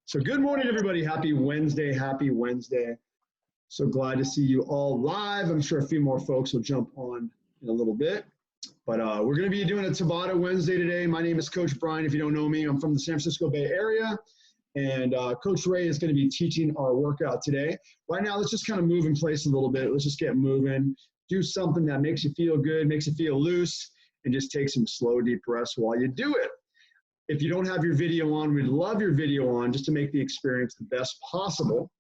So good morning, everybody. Happy Wednesday. Happy Wednesday. So glad to see you all live. I'm sure a few more folks will jump on in a little bit. But we're going to be doing a Tabata Wednesday today. My name is Coach Brien. If you don't know me, I'm from the San Francisco Bay Area. And Coach Ray is going to be teaching our workout today. Right now, let's just kind of move in place a little bit. Let's just get moving. Do something that makes you feel good, makes you feel loose, and just take some slow, deep breaths while you do it. If you don't have your video on, we'd love your video on just to make the experience the best possible.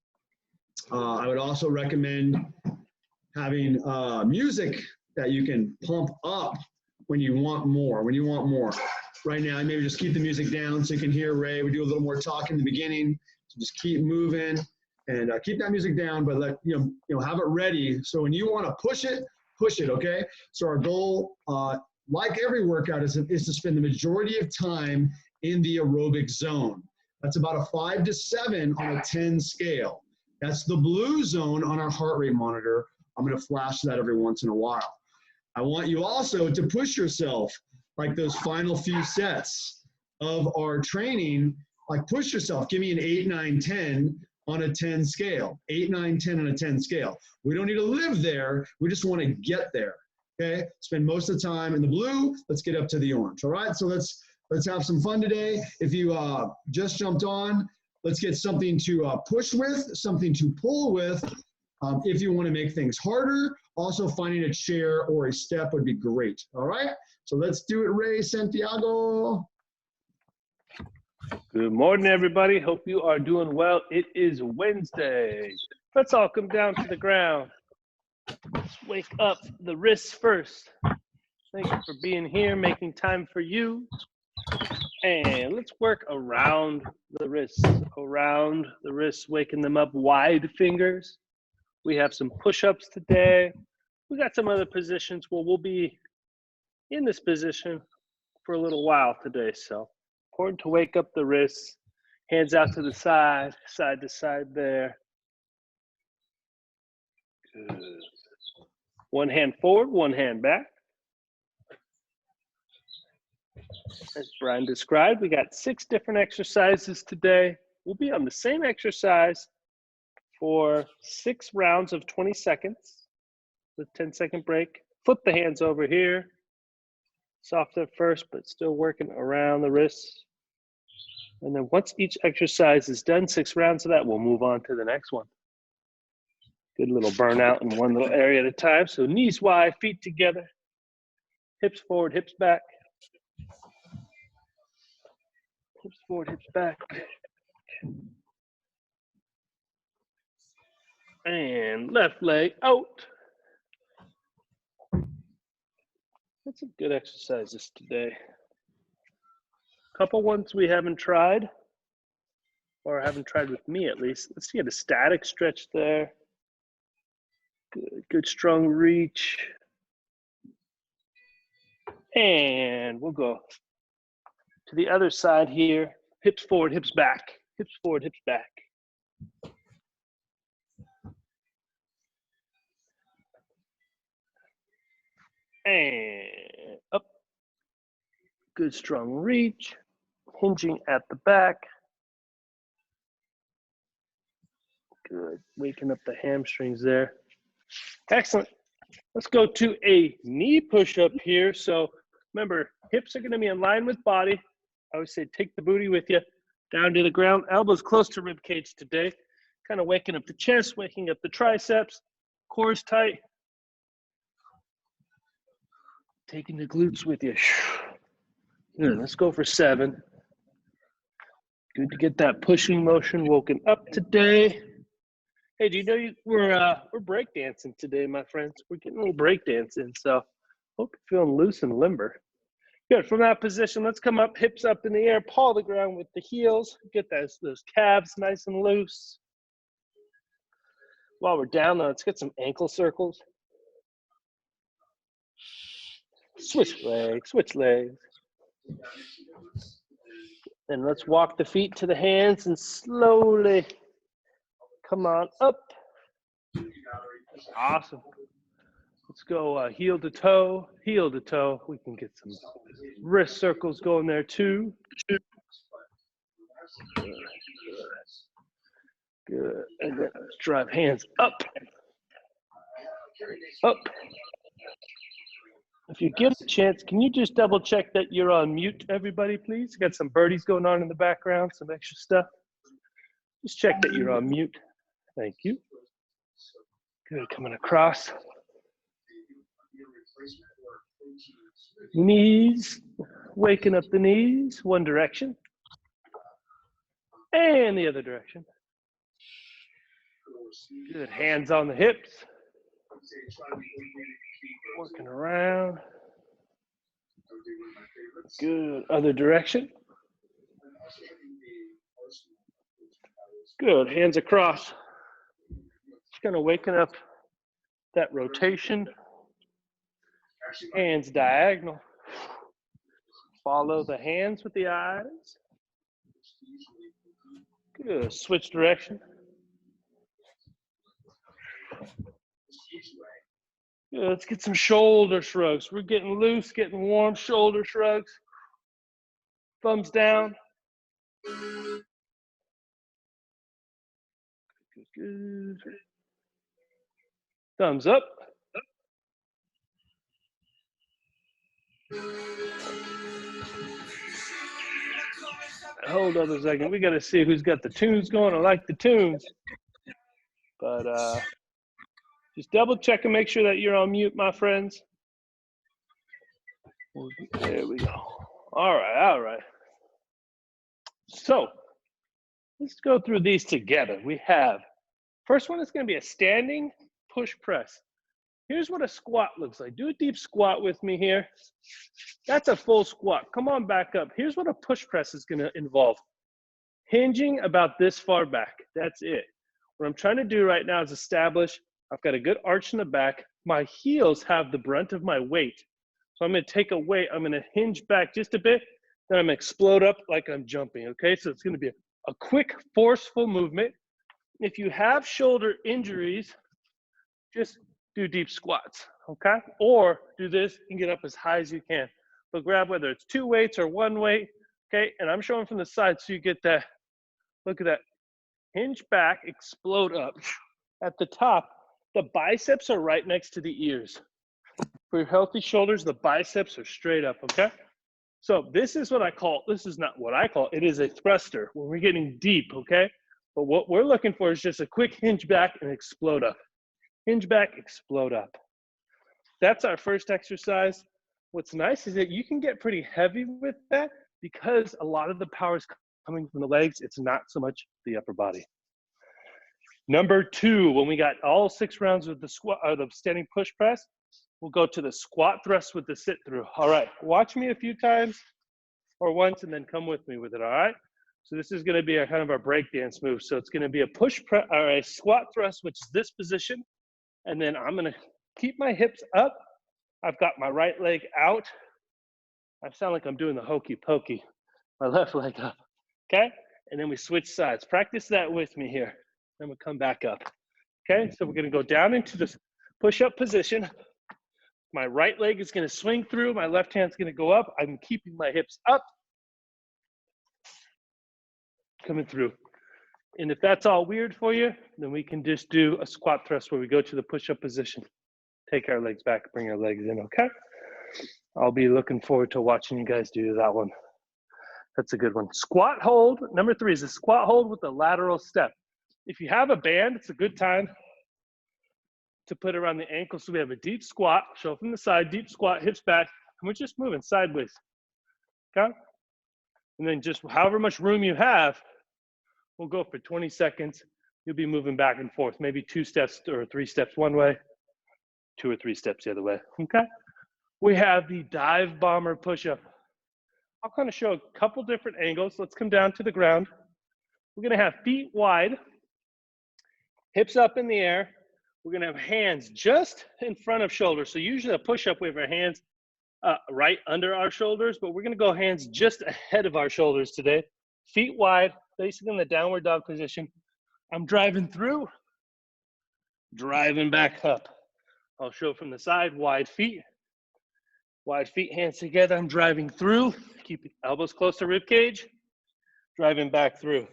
I would also recommend having music that you can pump up when you want more, Right now, maybe just keep the music down so you can hear Ray. We do a little more talk in the beginning, so just keep moving and keep that music down, but let have it ready. So when you want to push it, okay? So our goal, like every workout, is to spend the majority of time in the aerobic zone. That's about a 5 to 7 on a 10 scale. That's the blue zone on our heart rate monitor. I'm going to flash that every once in a while. I want you also to push yourself, like those final few sets of our training, like push yourself. Give me an 8, 9, 10 on a 10 scale. 8, 9, 10 on a 10 scale. We don't need to live there. We just want to get there. Okay? Spend most of the time in the blue. Let's get up to the orange. All right? So let's have some fun today. If you just jumped on, let's get something to push with, something to pull with. If you want to make things harder, also finding a chair or a step would be great. All right? So let's do it, Ray, Santiago. Good morning, everybody. Hope you are doing well. It is Wednesday. Let's all come down to the ground. Let's wake up the wrists first. Thank you for being here, making time for you. And let's work around the wrists, waking them up, wide fingers. We have some push-ups today. We got some other positions where we'll be in this position for a little while today. So important to wake up the wrists, hands out to the side to side there. Good. One hand forward, one hand back. As Brian described, we got 6 different exercises today. We'll be on the same exercise for 6 rounds of 20 seconds with 10-second break. Flip the hands over here. Soft at first, but still working around the wrists. And then once each exercise is done, 6 rounds of that, we'll move on to the next one. Good little burnout in one little area at a time. So knees wide, feet together, hips forward, hips back. Hips forward, hips back. And left leg out. That's some good exercises today. Couple ones we haven't tried, or haven't tried with me at least. Let's get a static stretch there. Good strong reach. And we'll go to the other side here. Hips forward, hips back. Hips forward, hips back. And up. Good strong reach. Hinging at the back. Good. Waking up the hamstrings there. Excellent. Let's go to a knee push-up here. So remember, hips are going to be in line with body. I always say take the booty with you down to the ground. Elbows close to rib cage today. Kind of waking up the chest, waking up the triceps. Core's tight. Taking the glutes with you. Good. Let's go for 7. Good to get that pushing motion woken up today. Hey, do you know we're break dancing today, my friends? We're getting a little break dancing, so hope you're feeling loose and limber. Good. From that position, let's come up, hips up in the air, paw the ground with the heels. Get those calves nice and loose. While we're down, though, let's get some ankle circles. Switch legs, switch legs. And let's walk the feet to the hands and slowly come on up. Awesome. Let's go heel to toe, heel to toe. We can get some wrist circles going there too. Good. And then let's drive hands up. Up. If you get a chance, can you just double check that you're on mute, everybody, please? Got some birdies going on in the background, some extra stuff. Just check that you're on mute. Thank you. Good, coming across. Knees, waking up the knees, one direction. And the other direction. Good, hands on the hips. Working around. Good, other direction. Good, hands across. Just kind of waking up that rotation. Hands diagonal. Follow the hands with the eyes. Good, switch direction. Good, let's get some shoulder shrugs. We're getting loose, getting warm, shoulder shrugs. Thumbs down. Good. Thumbs up. Hold on a second. We got to see who's got the tunes going. I like the tunes. But just double check and make sure that you're on mute, my friends. There we go. All right, all right. So let's go through these together. We have, first one is going to be a standing push press. Here's what a squat looks like. Do a deep squat with me here. That's a full squat. Come on back up. Here's what a push press is going to involve. Hinging about this far back. That's it. What I'm trying to do right now is establish, I've got a good arch in the back. My heels have the brunt of my weight. So I'm going to take a weight. I'm going to hinge back just a bit. Then I'm going to explode up like I'm jumping. Okay, so it's going to be a quick, forceful movement. If you have shoulder injuries, just do deep squats, okay? Or do this and get up as high as you can. But grab whether it's 2 weights or 1 weight, okay? And I'm showing from the side so you get that, look at that. Hinge back, explode up. At the top, the biceps are right next to the ears. For your healthy shoulders, the biceps are straight up, okay? So this is what I call, this is not what I call, it is a thruster when we're getting deep, okay? But what we're looking for is just a quick hinge back and explode up. Hinge back, explode up. That's our first exercise. What's nice is that you can get pretty heavy with that because a lot of the power is coming from the legs. It's not so much the upper body. Number 2, when we got all 6 rounds of the squat or the standing push press, we'll go to the squat thrust with the sit through. All right, watch me a few times or once and then come with me with it, all right? So this is gonna be a kind of a break dance move. So it's gonna be a push press or a squat thrust, which is this position. And then I'm gonna keep my hips up. I've got my right leg out. I sound like I'm doing the hokey pokey. My left leg up, okay? And then we switch sides. Practice that with me here. Then we'll come back up, okay? So we're gonna go down into this push-up position. My right leg is gonna swing through. My left hand's gonna go up. I'm keeping my hips up. Coming through. And if that's all weird for you, then we can just do a squat thrust where we go to the push-up position. Take our legs back, bring our legs in, okay? I'll be looking forward to watching you guys do that one. That's a good one. Squat hold, number 3 is a squat hold with a lateral step. If you have a band, it's a good time to put it around the ankle. So we have a deep squat, show from the side, deep squat, hips back, and we're just moving sideways, okay? And then just however much room you have, we'll go for 20 seconds. You'll be moving back and forth, maybe 2 steps or 3 steps one way, 2 or 3 steps the other way, okay? We have the dive bomber push-up. I'll kind of show a couple different angles. Let's come down to the ground. We're gonna have feet wide, hips up in the air. We're gonna have hands just in front of shoulders. So usually a push-up, we have our hands right under our shoulders, but we're gonna go hands just ahead of our shoulders today. Feet wide, basically in the downward dog position. I'm driving through, driving back up. I'll show from the side, wide feet, hands together. I'm driving through, keep elbows close to rib cage, driving back through.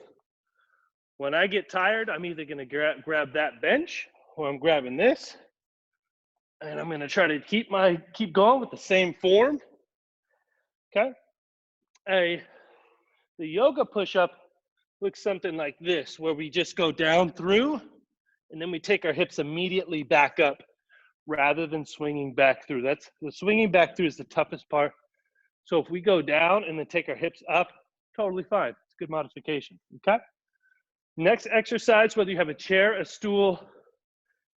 When I get tired, I'm either gonna grab that bench or I'm grabbing this, and I'm gonna try to keep going with the same form, okay? The yoga push-up looks something like this, where we just go down through, and then we take our hips immediately back up, rather than swinging back through. The swinging back through is the toughest part. So if we go down and then take our hips up, totally fine. It's a good modification, okay? Next exercise, whether you have a chair, a stool,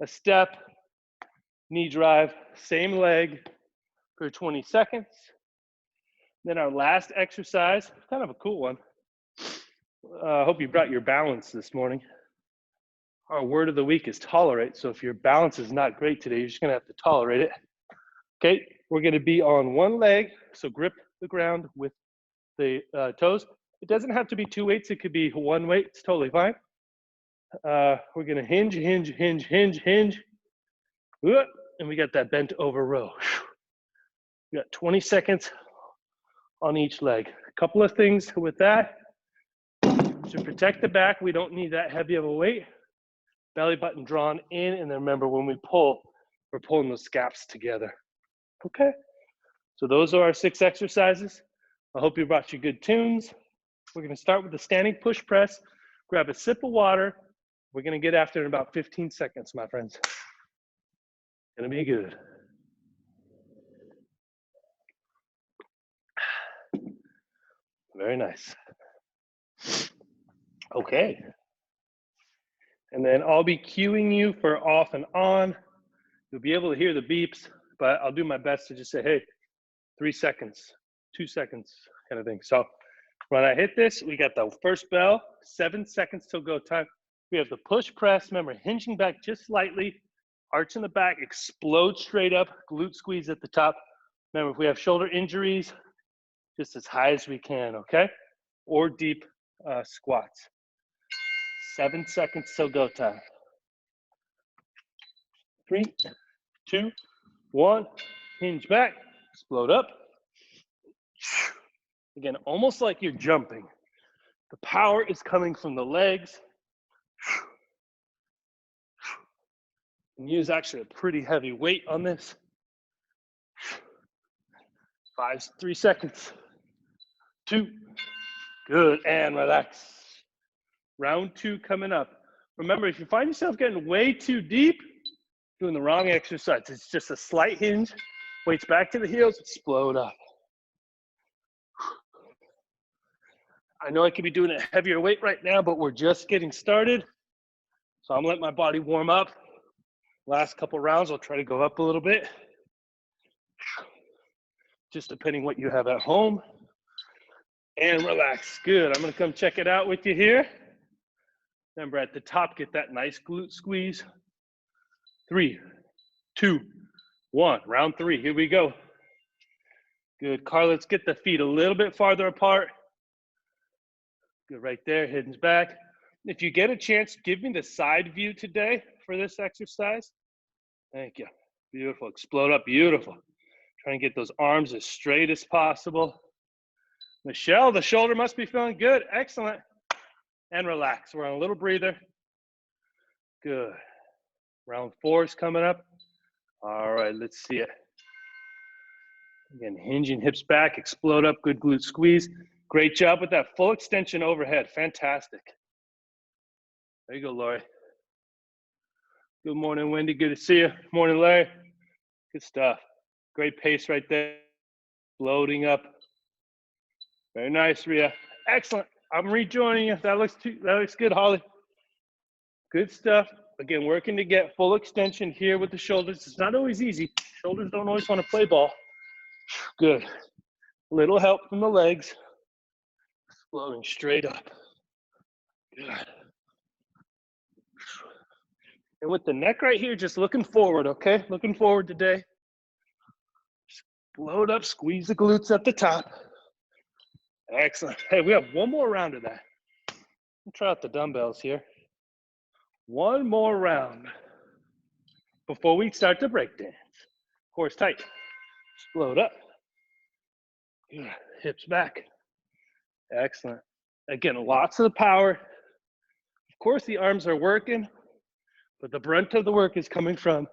a step, knee drive, same leg for 20 seconds. Then our last exercise, kind of a cool one. I hope you brought your balance this morning. Our word of the week is tolerate. So if your balance is not great today, you're just gonna have to tolerate it. Okay, we're gonna be on one leg, so grip the ground with the toes. It doesn't have to be two weights, it could be one weight, it's totally fine. We're gonna hinge, hinge, hinge, hinge, hinge. And we got that bent over row. We got 20 seconds on each leg. A couple of things with that. To protect the back, we don't need that heavy of a weight. Belly button drawn in, and then remember when we pull, we're pulling those scaps together. Okay? So those are our 6 exercises. I hope you brought you good tunes. We're gonna start with the standing push press. Grab a sip of water. We're gonna get after it in about 15 seconds, my friends. Gonna be good. Very nice. Okay. And then I'll be cueing you for off and on. You'll be able to hear the beeps, but I'll do my best to just say, hey, 3 seconds, 2 seconds, kind of thing. So when I hit this, we got the first bell, 7 seconds till go time. We have the push press, remember, hinging back just slightly, arch in the back, explode straight up, glute squeeze at the top. Remember, if we have shoulder injuries, just as high as we can, okay? Or deep squats. 7 seconds till go time. 3, 2, 1, hinge back, explode up. Again, almost like you're jumping. The power is coming from the legs. And use actually a pretty heavy weight on this. 3 seconds. 2, good, and relax. Round 2 coming up. Remember, if you find yourself getting way too deep, doing the wrong exercise. It's just a slight hinge, weights back to the heels, explode up. I know I could be doing a heavier weight right now, but we're just getting started. So I'm letting my body warm up. Last couple rounds, I'll try to go up a little bit. Just depending what you have at home. And relax, good. I'm gonna come check it out with you here. Remember at the top, get that nice glute squeeze. 3, 2, 1, round 3, here we go. Good, Carl, let's get the feet a little bit farther apart. Good, right there, hinge back. If you get a chance, give me the side view today for this exercise. Thank you, beautiful, explode up, beautiful. Try and get those arms as straight as possible. Michelle, the shoulder must be feeling good, excellent. And relax, we're on a little breather. Good. Round 4 is coming up. All right, let's see it. Again, hinging hips back, explode up, good glute squeeze. Great job with that full extension overhead, fantastic. There you go, Lori. Good morning, Wendy, good to see you. Morning, Larry. Good stuff. Great pace right there. Loading up. Very nice, Rhea. Excellent. I'm rejoining you. That looks good, Holly. Good stuff. Again, working to get full extension here with the shoulders. It's not always easy. Shoulders don't always want to play ball. Good. Little help from the legs. Flowing straight up. Good. And with the neck right here, just looking forward, okay? Looking forward today. Load up, squeeze the glutes at the top. Excellent. Hey, we have one more round of that. We'll try out the dumbbells here. One more round before we start the break dance. Core tight. Explode up. Good. Hips back. Excellent. Again, lots of the power. Of course, the arms are working, but the brunt of the work is coming from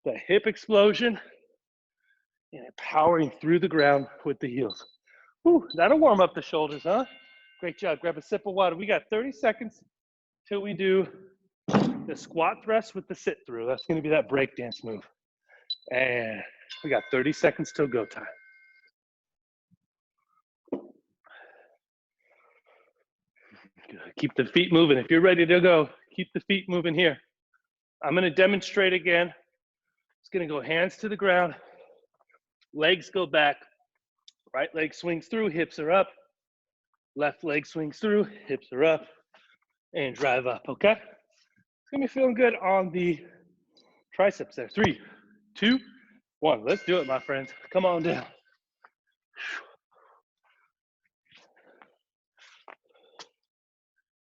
the hip explosion and powering through the ground with the heels. Whew, that'll warm up the shoulders, huh? Great job. Grab a sip of water. We got 30 seconds till we do the squat thrust with the sit through. That's going to be that break dance move. And we got 30 seconds till go time. Good. Keep the feet moving. If you're ready to go, keep the feet moving here. I'm going to demonstrate again. It's going to go hands to the ground, legs go back, right leg swings through, hips are up, left leg swings through, hips are up, and drive up, okay? It's going to be feeling good on the triceps there. 3, 2, 1. Let's do it, my friends. Come on down.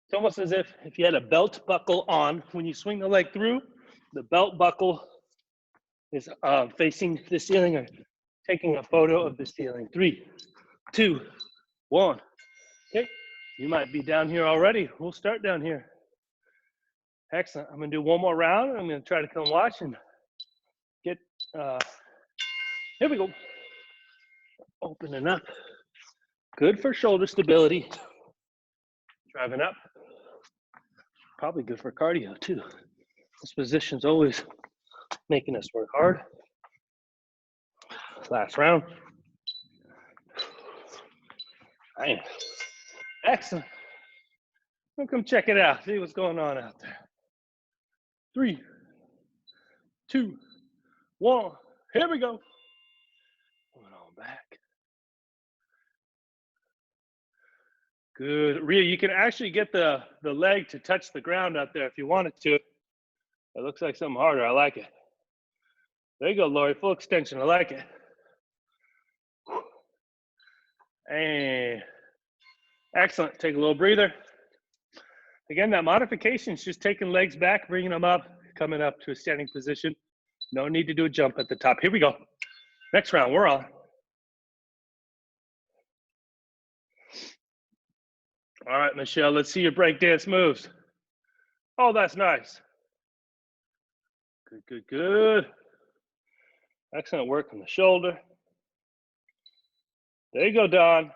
It's almost as if you had a belt buckle on. When you swing the leg through, the belt buckle is facing the ceiling or taking a photo of the ceiling. 3, 2, 1. Okay, you might be down here already. We'll start down here. Excellent. I'm going to do one more round. I'm going to try to come watch and get, here we go. Opening up. Good for shoulder stability. Driving up. Probably good for cardio too. This position's always making us work hard. Last round. Bam. Excellent. We'll come check it out. See what's going on out there. 3, 2, 1. Here we go. Going on back. Good. Rhea, you can actually get the leg to touch the ground out there if you wanted to. It looks like something harder. I like it. There you go, Lori. Full extension. I like it. And excellent. Take a little breather. Again, that modification is just taking legs back, bringing them up, coming up to a standing position. No need to do a jump at the top. Here we go. Next round, we're on. All right, Michelle, let's see your breakdance moves. Oh, that's nice. Good, good, good. Excellent work on the shoulder. There you go, Don.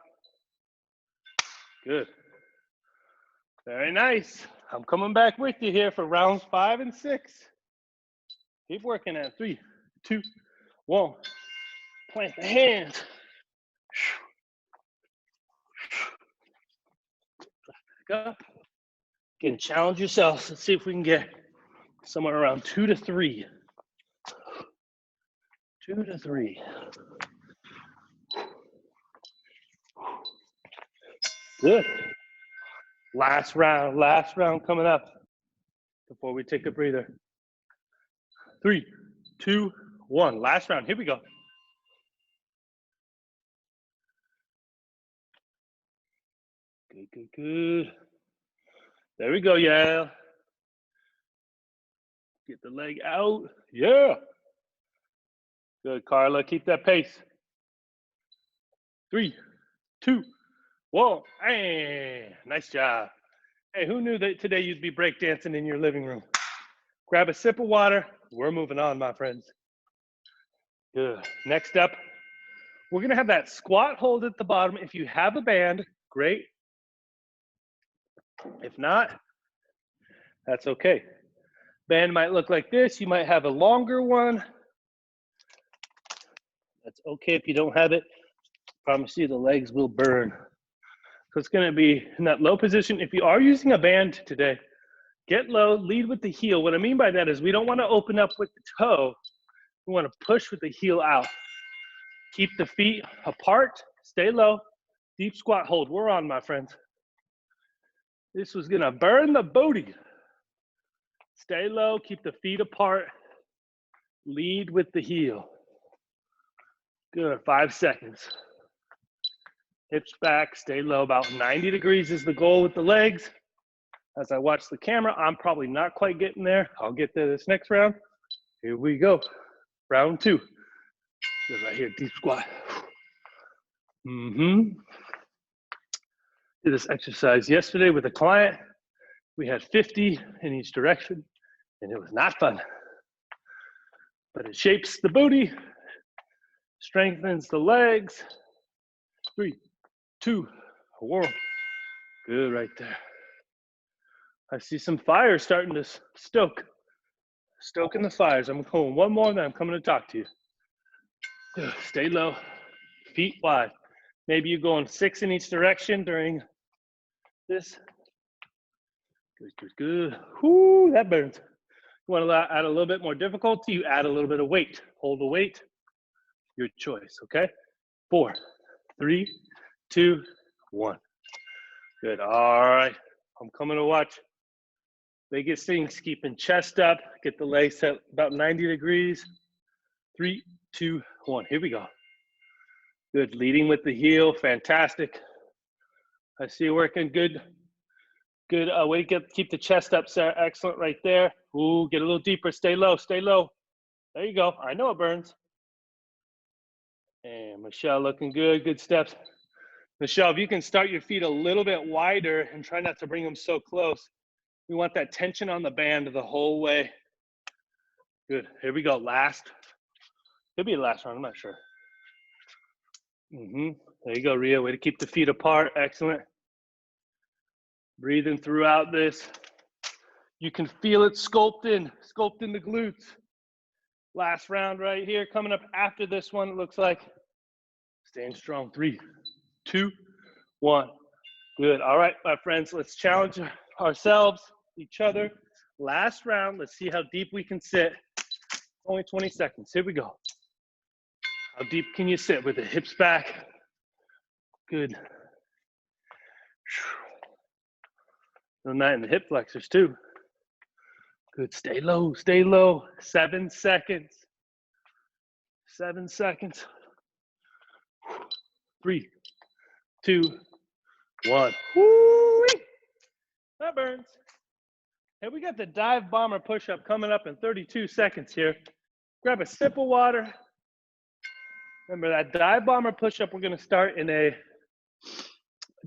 Good. Very nice. I'm coming back with you here for rounds 5 and 6. Keep working at 3, 2, 1. Plant the hands. Back up. Again, challenge yourself. Let's see if we can get somewhere around 2 to 3. 2 to 3. Good. Last round coming up before we take a breather. 3, 2, 1. Last round. Here we go. Good, good, good. There we go, yeah. Get the leg out. Yeah. Good, Carla. Keep that pace. 3, 2, 1. Hey, nice job. Hey, who knew that today you'd be breakdancing in your living room? Grab a sip of water. We're moving on, my friends. Good. Next up, we're going to have that squat hold at the bottom. If you have a band, great. If not, that's okay. Band might look like this. You might have a longer one. That's okay if you don't have it. Promise you the legs will burn. So it's going to be in that low position. If you are using a band today, get low, lead with the heel. What I mean by that is we don't want to open up with the toe. We want to push with the heel out. Keep the feet apart, stay low, deep squat hold. We're on, my friends. This was going to burn the booty. Stay low, keep the feet apart, lead with the heel. Good, 5 seconds. Hips back, stay low. About 90 degrees is the goal with the legs. As I watch the camera, I'm probably not quite getting there. I'll get there this next round. Here we go. Round 2. Good right here, deep squat. Did this exercise yesterday with a client. We had 50 in each direction, and it was not fun. But it shapes the booty, strengthens the legs. 3, 2, 1. Good right there. I see some fire starting to stoking the fires. I'm going one more, then I'm coming to talk to you. Good. Stay low, feet wide. Maybe you're going 6 in each direction during this. Good, good, good. Whoo, that burns. You want to add a little bit more difficulty, you add a little bit of weight. Hold the weight, your choice, okay? 4, 3, 2, 1. Good, all right. I'm coming to watch. Biggest things, keeping chest up, get the legs set about 90 degrees. 3, 2, 1, here we go. Good, leading with the heel, fantastic. I see you working good. Good, way to keep the chest up, Sarah, excellent right there. Ooh, get a little deeper, stay low, stay low. There you go, I know it burns. And Michelle looking good, good steps. Michelle, if you can start your feet a little bit wider and try not to bring them so close. We want that tension on the band the whole way. Good, here we go, last. Could be the last round, I'm not sure. There you go, Ria, way to keep the feet apart, excellent. Breathing throughout this. You can feel it sculpting the glutes. Last round right here, coming up after this one, it looks like. Staying strong, 3, 2, 1. Good, all right, my friends, let's challenge ourselves, each other. Last round, let's see how deep we can sit. Only 20 seconds, here we go. How deep can you sit with the hips back? Good. Doing that in the hip flexors too. Good, stay low, stay low. 7 seconds. 7 seconds. 3, 2, 1. Woo-wee. That burns. Hey, we got the dive bomber push-up coming up in 32 seconds here. Grab a sip of water. Remember that dive bomber push-up, we're gonna start in a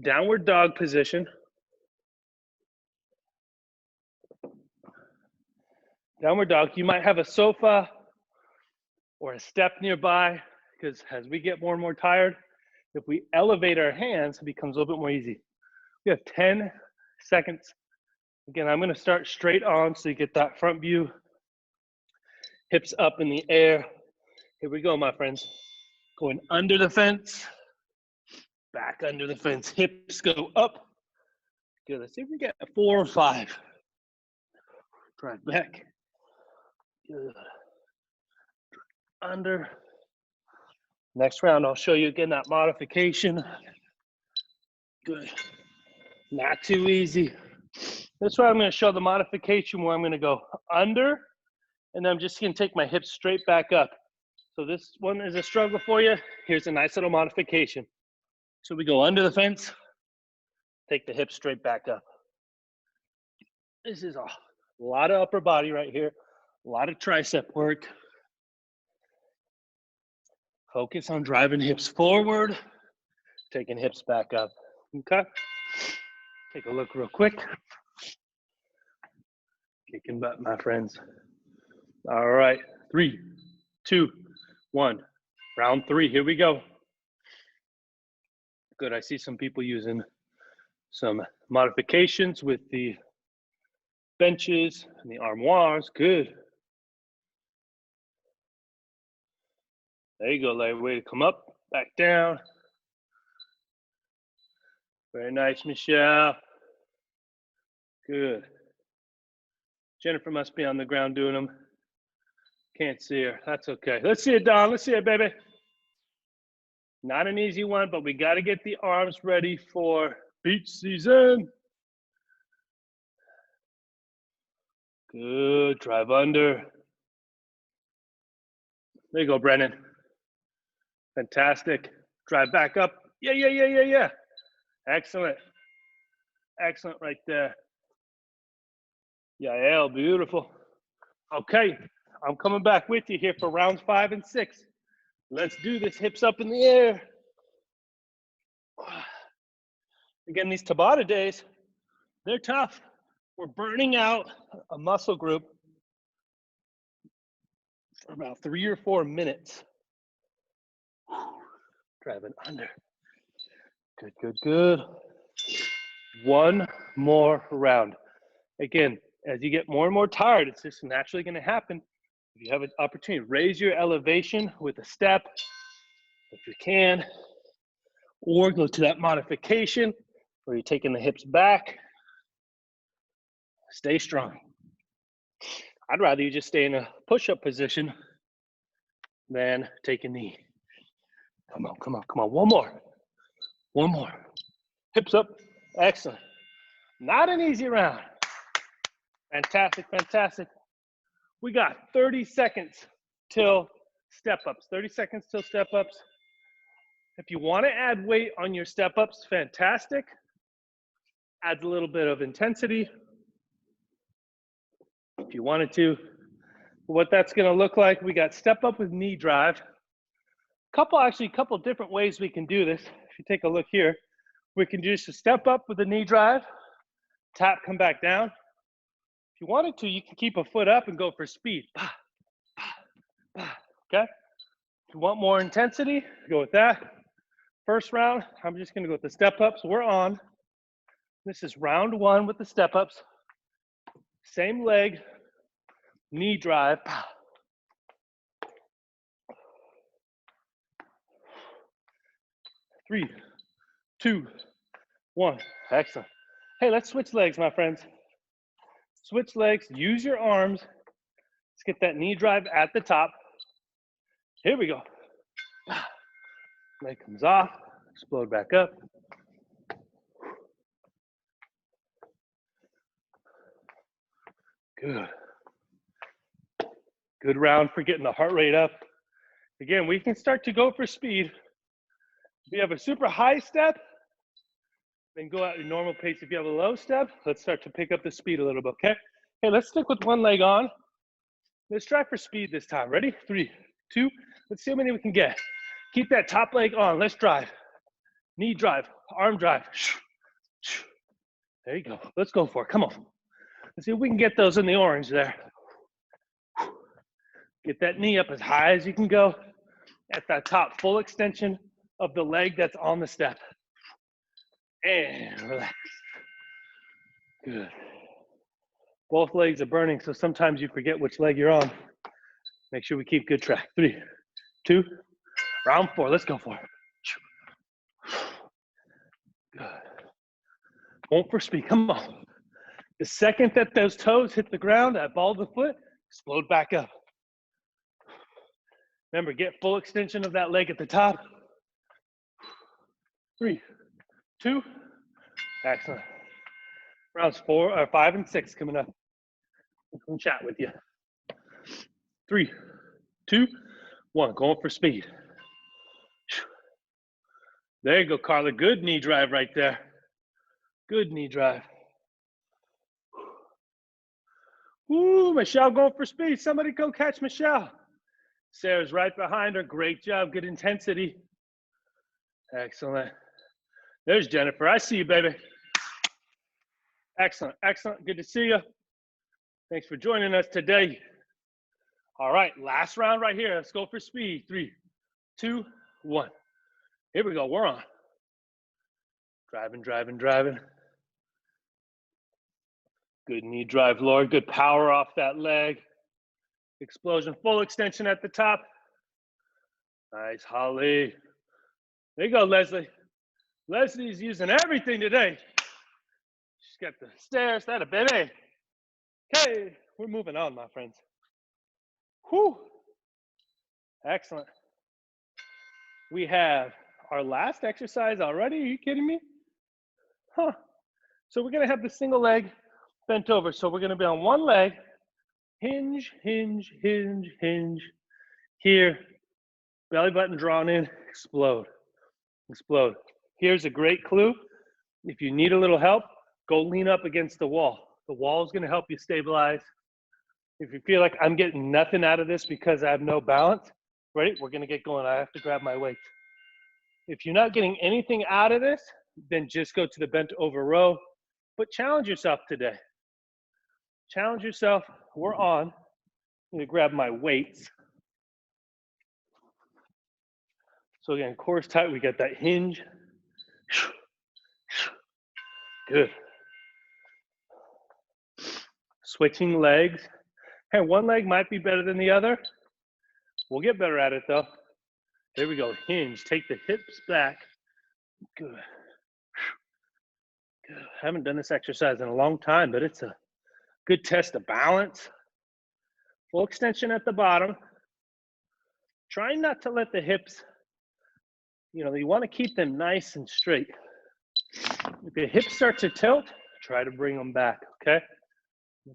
downward dog position. Downward dog, you might have a sofa or a step nearby, because as we get more and more tired, if we elevate our hands, it becomes a little bit more easy. We have 10 seconds. Again, I'm gonna start straight on so you get that front view. Hips up in the air. Here we go, my friends. Going under the fence, back under the fence. Hips go up. Good, let's see if we get 4 or 5. Drive back. Good. Under. Next round, I'll show you again that modification. Good. Not too easy. This round, I'm going to show the modification where I'm going to go under, and then I'm just going to take my hips straight back up. So this one is a struggle for you. Here's a nice little modification. So we go under the fence, take the hips straight back up. This is a lot of upper body right here, a lot of tricep work. Focus on driving hips forward, taking hips back up, okay? Take a look real quick. Kicking butt, my friends. All right, 3, 2, 1. Round 3, here we go. Good, I see some people using some modifications with the benches and the armoires, good. There you go, Larry, way to come up, back down. Very nice, Michelle. Good. Jennifer must be on the ground doing them. Can't see her, that's okay. Let's see it, Don, let's see it, baby. Not an easy one, but we gotta get the arms ready for beach season. Good, drive under. There you go, Brennan. Fantastic. Drive back up. Yeah. Excellent. Excellent right there. Yeah, beautiful. Okay, I'm coming back with you here for rounds 5 and 6. Let's do this, hips up in the air. Again, these Tabata days, they're tough. We're burning out a muscle group for about 3 or 4 minutes. Driving under. Good, good, good. One more round. Again, as you get more and more tired, it's just naturally going to happen. If you have an opportunity, raise your elevation with a step, if you can, or go to that modification where you're taking the hips back. Stay strong. I'd rather you just stay in a push-up position than take a knee. Come on, come on, come on. One more. One more. Hips up. Excellent. Not an easy round. Fantastic, fantastic. We got 30 seconds till step-ups. 30 seconds till step-ups. If you want to add weight on your step-ups, fantastic. Adds a little bit of intensity. If you wanted to, what that's going to look like, we got step-up with knee drive. Couple different ways we can do this. If you take a look here, we can just step up with the knee drive, tap, come back down. If you wanted to, you can keep a foot up and go for speed. Okay? If you want more intensity, go with that. First round, I'm just gonna go with the step-ups. We're on. This is round 1 with the step-ups. Same leg, knee drive. 3, 2, 1. Excellent. Hey, let's switch legs, my friends. Switch legs, use your arms. Let's get that knee drive at the top. Here we go. Leg comes off, explode back up. Good. Good round for getting the heart rate up. Again, we can start to go for speed. If you have a super high step, then go at your normal pace. If you have a low step, let's start to pick up the speed a little bit, okay? Okay, let's stick with one leg on. Let's try for speed this time. Ready? 3, 2, let's see how many we can get. Keep that top leg on. Let's drive. Knee drive, arm drive. There you go. Let's go for it. Come on. Let's see if we can get those in the orange there. Get that knee up as high as you can go at that top, full extension of the leg that's on the step. And relax. Good. Both legs are burning, so sometimes you forget which leg you're on. Make sure we keep good track. 3, 2, round 4. Let's go for it. Good. Going for speed. Come on. The second that those toes hit the ground, that ball of the foot, explode back up. Remember, get full extension of that leg at the top. 3, 2, excellent. Rounds 5 and 6 coming up. We'll chat with you. 3, 2, 1. Going for speed. There you go, Carla. Good knee drive right there. Good knee drive. Woo, Michelle going for speed. Somebody go catch Michelle. Sarah's right behind her. Great job. Good intensity. Excellent. There's Jennifer. I see you, baby. Excellent. Excellent. Good to see you. Thanks for joining us today. All right. Last round right here. Let's go for speed. 3, 2, 1. Here we go. We're on. Driving, driving, driving. Good knee drive, Lord. Good power off that leg. Explosion, full extension at the top. Nice, Holly. There you go, Leslie. Leslie's using everything today. She's got the stairs. That a baby. Okay, we're moving on, my friends. Whew. Excellent. We have our last exercise already. Are you kidding me? Huh. So we're going to have the single leg bent over. So we're going to be on one leg. Hinge, hinge, hinge, hinge. Here, belly button drawn in, explode, explode. Here's a great clue. If you need a little help, go lean up against the wall. The wall is going to help you stabilize. If you feel like I'm getting nothing out of this because I have no balance, ready? We're going to get going. I have to grab my weights. If you're not getting anything out of this, then just go to the bent over row. But challenge yourself today. Challenge yourself. We're on. I'm gonna grab my weights. So again, core's tight, we got that hinge. Good. Switching legs. Hey, one leg might be better than the other. We'll get better at it though. There we go, hinge, take the hips back. Good. Good. I haven't done this exercise in a long time, but it's a good test of balance. Full extension at the bottom. Trying not to let the hips, you want to keep them nice and straight. If the hips start to tilt, try to bring them back, okay?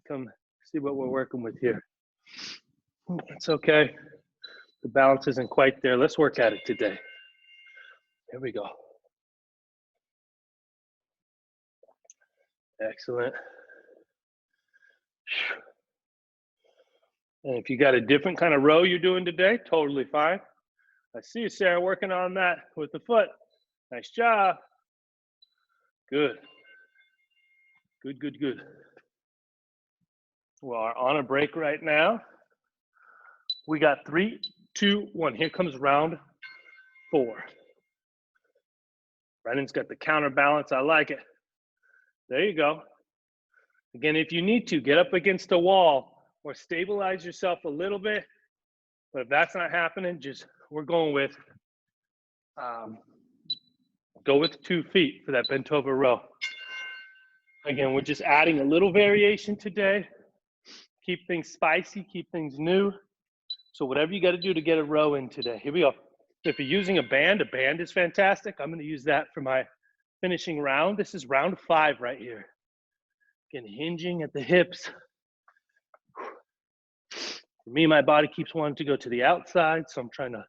Come see what we're working with here. It's okay. The balance isn't quite there. Let's work at it today. Here we go. Excellent. And if you got a different kind of row you're doing today, totally fine. I see you, Sarah, working on that with the foot. Nice job. Good. Good, good, good. We are on a break right now. We got 3, 2, 1. Here comes round 4. Brennan's got the counterbalance. I like it. There you go. Again, if you need to, get up against a wall or stabilize yourself a little bit. But if that's not happening, we're going with, go with 2 feet for that bent over row. Again, we're just adding a little variation today. Keep things spicy, keep things new. So whatever you got to do to get a row in today. Here we go. If you're using a band is fantastic. I'm going to use that for my finishing round. This is round 5 right here. Again, hinging at the hips. For me, my body keeps wanting to go to the outside, so I'm trying to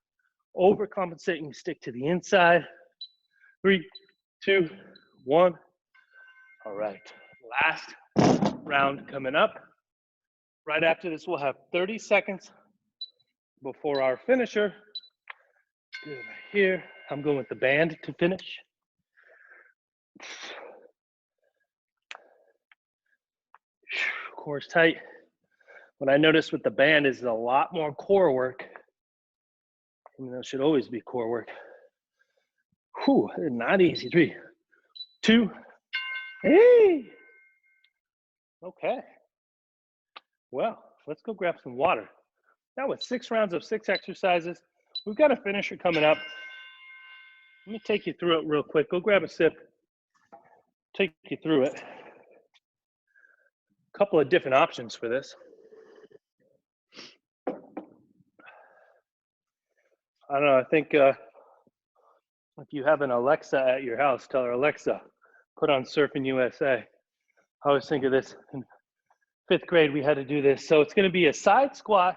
overcompensate and stick to the inside. 3, 2, 1. All right, last round coming up. Right after this, we'll have 30 seconds before our finisher. Good, right here. I'm going with the band to finish. Core's tight. What I noticed with the band is a lot more core work. I mean, that should always be core work. Whew, not easy. 3, 2, hey. Okay. Well, let's go grab some water. Now with 6 rounds of 6 exercises, we've got a finisher coming up. Let me take you through it real quick. Go grab a sip. Take you through it. A couple of different options for this. I don't know, I think if you have an Alexa at your house, tell her, Alexa, put on Surfing USA. I always think of this. In 5th grade, we had to do this. So it's going to be a side squat,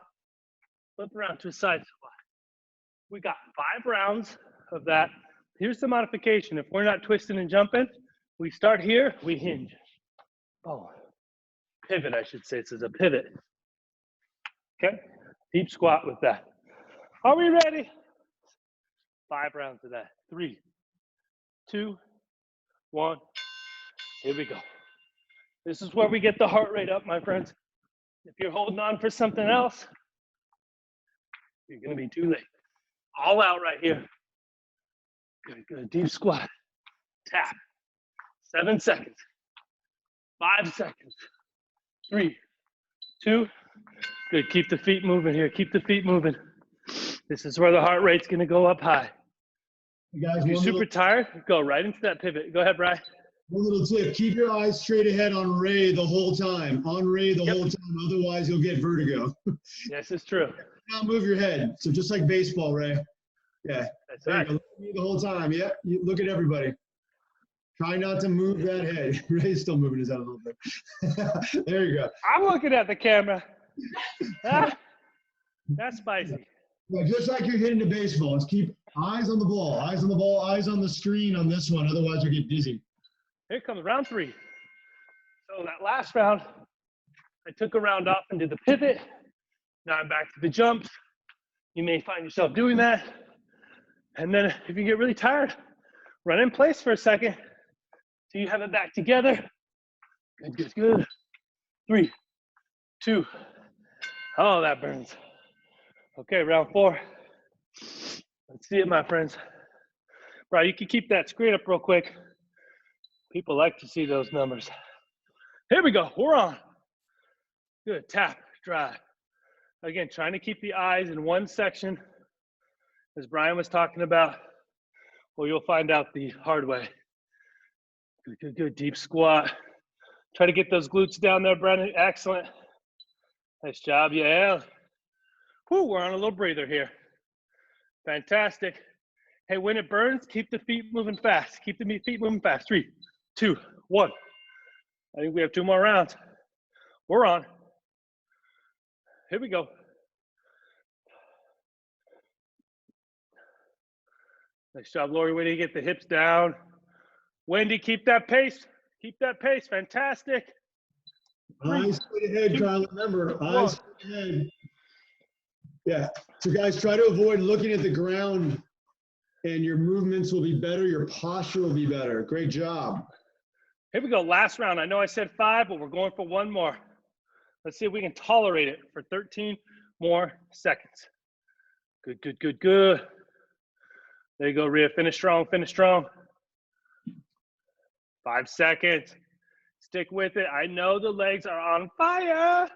flip around to a side squat. We got 5 rounds of that. Here's the modification. If we're not twisting and jumping, we start here, we hinge. Oh, pivot, I should say. This is a pivot. Okay, deep squat with that. Are we ready? 5 rounds of that. 3, 2, 1. Here we go. This is where we get the heart rate up, my friends. If you're holding on for something else, you're going to be too late. All out right here. Good, good. Deep squat. Tap. 7 seconds. 5 seconds. 3, 2. Good. Keep the feet moving here. Keep the feet moving. This is where the heart rate's going to go up high. You guys, if you're super tired, go right into that pivot. Go ahead, Brian. One little tip, keep your eyes straight ahead on Ray the whole time. On Ray the whole time, otherwise you'll get vertigo. Yes, it's true. Not move your head. So just like baseball, Ray. Yeah. That's right. Look at me the whole time. Yeah. You look at everybody. Try not to move that head. Ray's still moving his head a little bit. There you go. I'm looking at the camera. That's spicy. Yeah, just like you're hitting the baseball. Let's keep eyes on the ball, eyes on the ball, eyes on the screen on this one. Otherwise you'll get dizzy. Here comes round 3. So that last round, I took a round off and did the pivot. Now I'm back to the jumps. You may find yourself doing that. And then if you get really tired, Run in place for a second. So you have it back together. Good, good, good. 3, 2. Oh, that burns. Okay, round 4. Let's see it, my friends. Brian, you can keep that screen up real quick. People like to see those numbers. Here we go, we're on. Good, tap, drive. Again, trying to keep the eyes in one section, as Brian was talking about, or you'll find out the hard way. Good, good, good, deep squat. Try to get those glutes down there, Brennan, excellent. Nice job, yeah. Whew, we're on a little breather here. Fantastic. Hey, when it burns, keep the feet moving fast. Keep the feet moving fast. 3, 2, 1. I think we have 2 more rounds. We're on. Here we go. Nice job, Lori. Way to get the hips down. Wendy, keep that pace. Keep that pace. Fantastic. Eyes straight ahead, Kyle. Remember, eyes straight ahead. Yeah. So, guys, try to avoid looking at the ground, and your movements will be better. Your posture will be better. Great job. Here we go. Last round. I know I said 5, but we're going for 1 more. Let's see if we can tolerate it for 13 more seconds. Good, good, good, good. There you go, Rhea. Finish strong, finish strong. 5 seconds. Stick with it. I know the legs are on fire.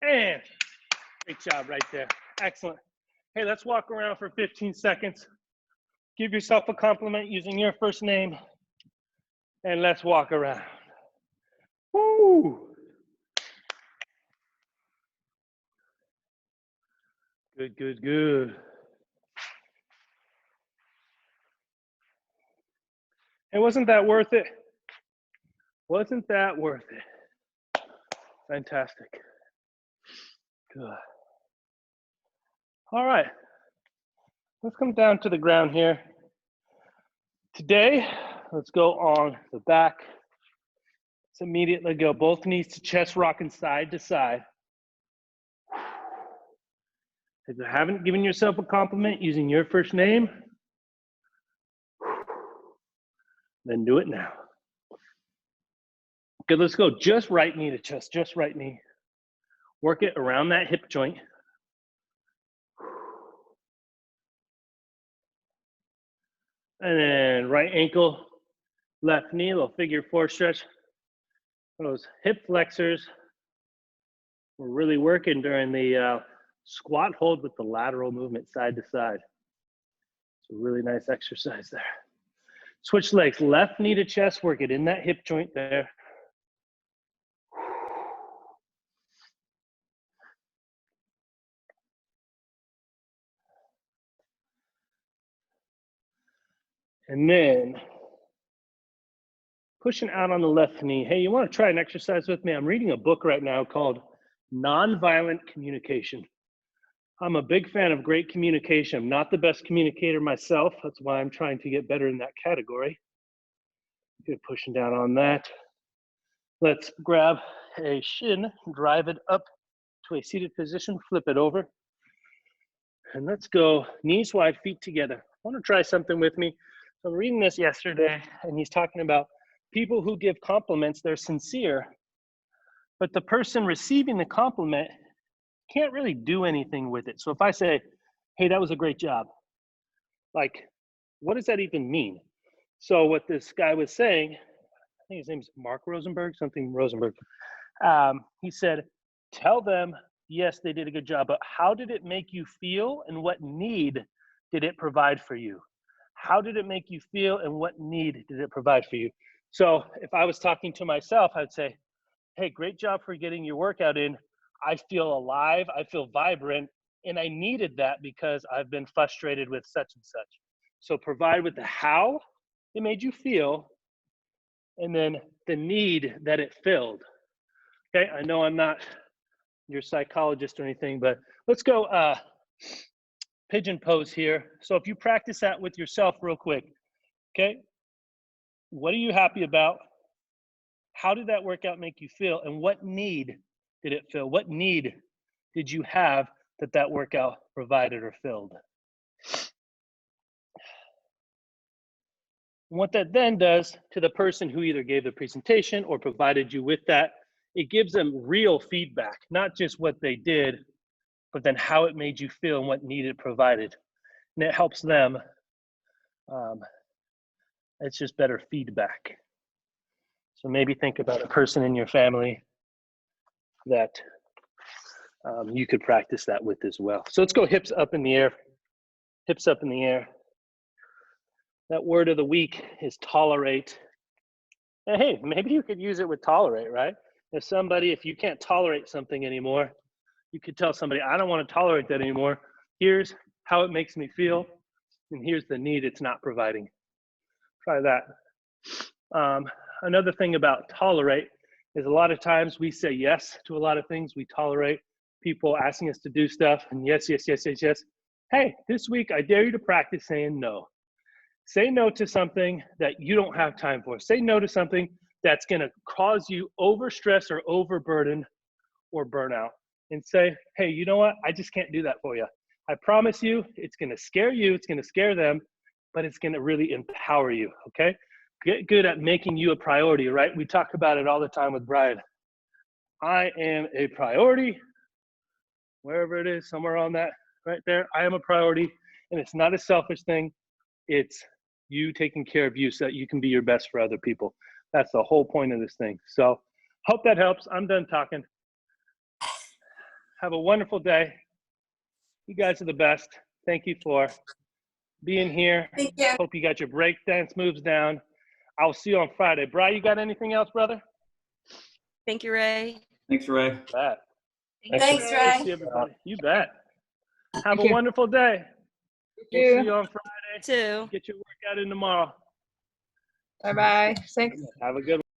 And great job right there. Excellent. Hey, let's walk around for 15 seconds. Give yourself a compliment using your first name. And let's walk around. Woo! Good, good, good. Hey, wasn't that worth it? Wasn't that worth it? Fantastic. Good. All right. Let's come down to the ground here. Today, let's go on the back. Let's immediately go both knees to chest, rocking side to side. If you haven't given yourself a compliment using your first name, then do it now. Good, let's go. Just right knee to chest, just right knee. Work it around that hip joint. And then right ankle, left knee, little figure 4 stretch. Those hip flexors, we're really working during the squat hold with the lateral movement side to side. It's a really nice exercise there. Switch legs, left knee to chest, work it in that hip joint there. And then pushing out on the left knee. Hey, you want to try an exercise with me? I'm reading a book right now called Nonviolent Communication. I'm a big fan of great communication. I'm not the best communicator myself. That's why I'm trying to get better in that category. Good, pushing down on that. Let's grab a shin, drive it up to a seated position, flip it over. And let's go knees wide, feet together. I want to try something with me. So I'm reading this yesterday, and he's talking about people who give compliments, they're sincere, but the person receiving the compliment can't really do anything with it. So if I say, hey, that was a great job, like, what does that even mean? So what this guy was saying, I think his name is Mark Rosenberg, something Rosenberg. He said, tell them, yes, they did a good job, but how did it make you feel and what need did it provide for you? How did it make you feel and what need did it provide for you? So if I was talking to myself, I'd say, hey, great job for getting your workout in. I feel alive, I feel vibrant, and I needed that because I've been frustrated with such and such. So provide with the how it made you feel, and then the need that it filled. Okay, I know I'm not your psychologist or anything, but let's go pigeon pose here. So if you practice that with yourself real quick, okay? What are you happy about? How did that workout make you feel? And what need did it fill? What need did you have that workout provided or filled? What that then does to the person who either gave the presentation or provided you with that, it gives them real feedback, not just what they did, but then how it made you feel and what needed provided. And it helps them. It's just better feedback. So maybe think about a person in your family that you could practice that with as well. So let's go hips up in the air. Hips up in the air. That word of the week is tolerate. And hey, maybe you could use it with tolerate, right? If you can't tolerate something anymore, you could tell somebody, I don't want to tolerate that anymore. Here's how it makes me feel, and here's the need it's not providing. Try that. Another thing about tolerate is a lot of times we say yes to a lot of things. We tolerate people asking us to do stuff, and yes. Hey, this week I dare you to practice saying no. Say no to something that you don't have time for. Say no to something that's going to cause you overstress or overburden or burnout. And say, hey, you know what? I just can't do that for you. I promise you, it's going to scare you. It's going to scare them, but it's going to really empower you, okay? Get good at making you a priority, right? We talk about it all the time with Brien. I am a priority, wherever it is, somewhere on that, right there. I am a priority, and it's not a selfish thing. It's you taking care of you so that you can be your best for other people. That's the whole point of this thing. So hope that helps. I'm done talking. Have a wonderful day. You guys are the best. Thank you for being here. Thank you. Hope you got your break dance moves down. I'll see you on Friday. Brian, you got anything else, brother? Thank you, Ray. Thanks, Ray. You bet. Thanks, Ray. See everybody. You bet. Have a wonderful day. We'll see you on Friday. Too. Get your workout in tomorrow. Bye-bye. Thanks. Have a good one.